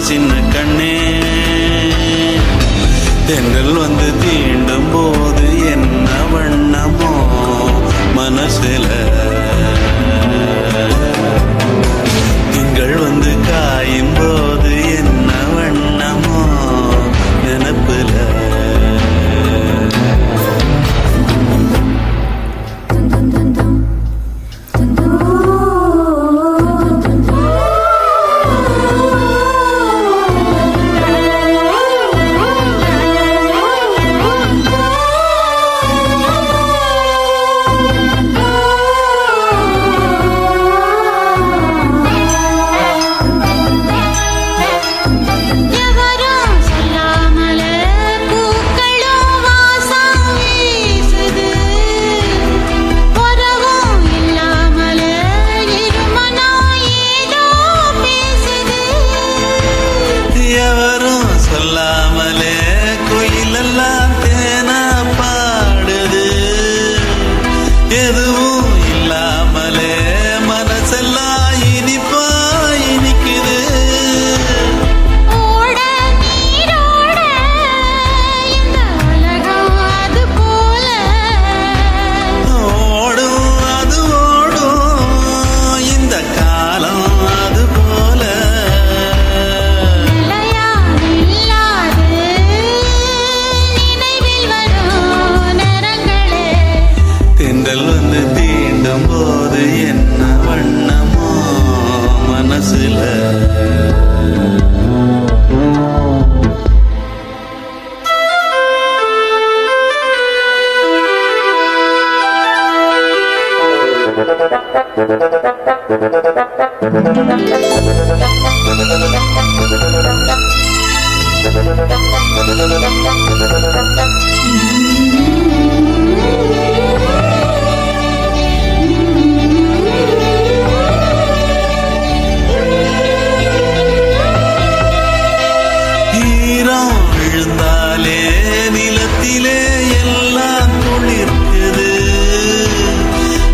சின்ன கண்ணே தென்றல் வந்து தீண்டும் போது என்ன வண்ணமோ மனசுல திங்கள் வந்து காயும் போது என்ன வண்ணமோ நினப்புல சொல்லாமலே கோயிலெல்லாம் தேனா பாடுது எதுவும் இல்லாமலே மனசெல்லாம் இனிப்பா இனிக்குது ஓடும் அது ஓடும் இந்த காலம் அது போல தென்றல் வந்து தீண்டும் போது என்ன வண்ணமோ மனசுல விழுந்தாலே நிலத்திலே எல்லாம் துளிர்க்குது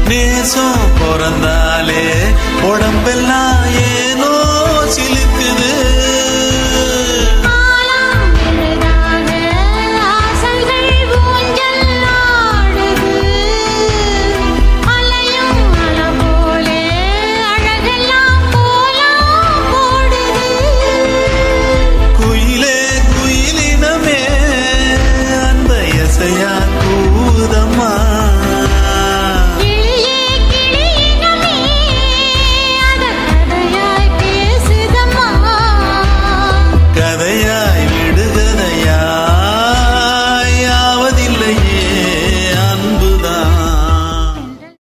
நேசம் பிறந்தாலே உடம்பெல்லாம்